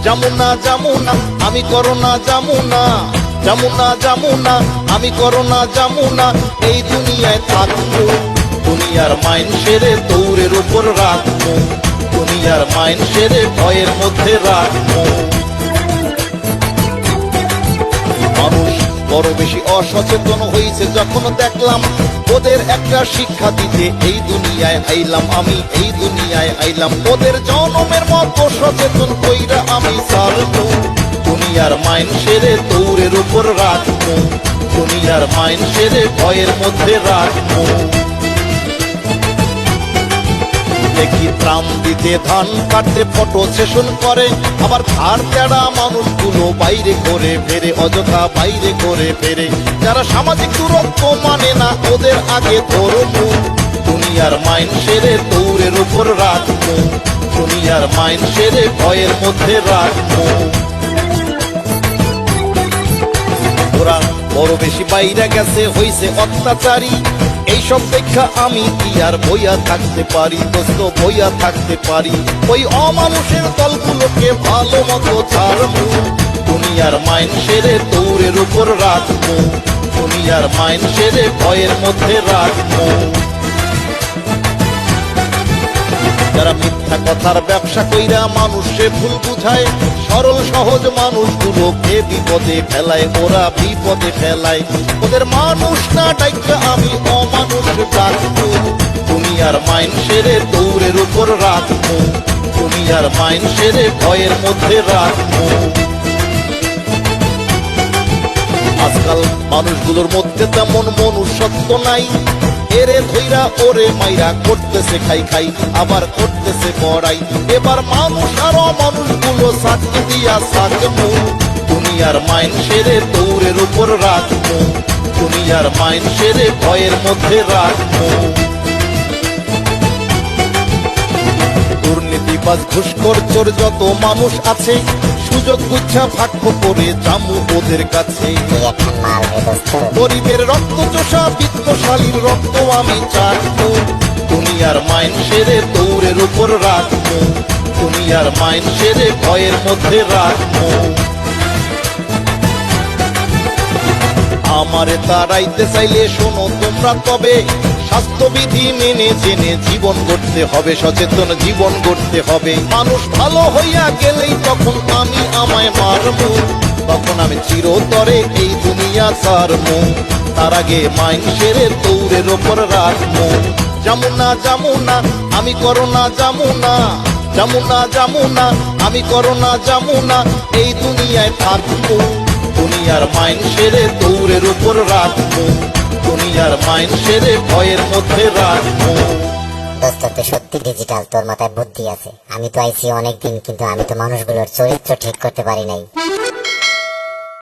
যমুনা যমুনা আমি করোনা যমুনা, যমুনা যমুনা আমি করোনা যমুনা। এই দুনিয়ায় থাকবো, দুনিয়ার মাইন সেরে দৌড়ের উপর রাখবো, দুনিয়ার মাইন সেরে ভয়ের মধ্যে রাখবো। মানুষ বড় বেশি অসচেতন হয়েছে যখন দেখলাম, ওদের একটা শিক্ষা দিতে এই দুনিয়ায় আইলাম আমি, এই দুনিয়ায় আইলাম। ওদের জনমের মতো সচেতন কইরা আমি ছাড়বো, দুনিয়ার মাইন সেরে দৌড়ের উপর রাখবো, দুনিয়ার মাইন সেরে ভয়ের মধ্যে রাখবো। দেখি ত্রাণ দিতে ধান কাটতে ফটো সেশন করে, আবার ধার তেড়া মানুষগুলো বাইরে করে ফেরে, অযথা বাইরে করে ফেরে। যারা সামাজিক দূরত্ব মানে না ওদের আগে ধরবো, দুনিয়ার মাইন সেরে দৌড়ের উপর রাখবো, দুনিয়ার মাইন সেরে ভয়ের মধ্যে রাখবো। ওরা বড় বেশি বাইরে গেছে হইছে অত্যাচারী, এইসব দেখা আমি কি আর বইয়া থাকতে পারি দোস্ত, বইয়া থাকতে পারি। ওই অমানুষের দলগুলোকে ভালো মতো ছাড়বো, দুনিয়ার মাইন সেরে দৌড়ের উপর রাখবো, দুনিয়ার মাইন সেরে ভয়ের মধ্যে রাখবো। যারা মিথ্যা কথার ব্যবসা কইরা মানুষে ভুল বুঝায়, সরল সহজ মানুষগুলোকে বিপদে ফেলায়, ওরা বিপদে ফেলায়। ওদের মানুষ না ডাইকা আমি অমানুষ ডাকবো, দুনিয়ার মাইন সেরে দৌড়ের উপর রাখবো, দুনিয়ার মাইন সেরে ভয়ের মধ্যে রাখবো। আজকাল মানুষগুলোর মধ্যে তেমন মনুষ্যত্ব নাই, এরে ধইরা ওরে মাইরা করতেছে খাই খাই, আবার করতেছে বড়াই। এবার মানুষ আর মানুষগুলো সাক্ষী দিয়া সাজবো, দুনিয়ার মাইন সেরে দৌড়ের উপর রাখবো, দুনিয়ার মাইন সেরে ভয়ের মধ্যে রাখবো। দুর্নীতিবাজ ঘুষখোর চোর যত মানুষ আছে, সুযোগ বুঝা ভাগ্য করে জামু ওদের কাছে। গরিবের রক্ত চোষা বিত্তশালীর রক্ত আমি চাটবো, দুনিয়ার মাইন সেরে দৌড়ের উপর রাখবো, দুনিয়ার মাইন সেরে ভয়ের মধ্যে রাখবো। আমারে তাড়াইতে চাইলে শোনো তোমরা তবে, স্বাস্থ্যবিধি মেনে জেনে জীবন গড়তে হবে, সচেতন জীবন গড়তে হবে। মানুষ ভালো হইয়া গেলেই তখন আমি আমায় মারবো, তখন আমি চিরতরে এই দুনিয়া ছাড়বো। তার আগে মাইন সেরে দৌড়ের ওপর রাখবো, যমুনা যমুনা আমি করোনা যমুনা, যমুনা যমুনা আমি করোনা যমুনা। এই দুনিয়ায় থাকবো, দুনিয়ার মাইন সেরে দৌড়ের উপর রাখবো, দুনিয়ার মাইন সেরে ভয়ের মধ্যে রাখবো। দোস্ত তুই সত্যি ডিজিটাল, তোর মাথায় বুদ্ধি আছে। আমি তো আইছি অনেকদিন, কিন্তু আমি তো মানুষগুলোর চরিত্র ঠিক করতে পারি নাই।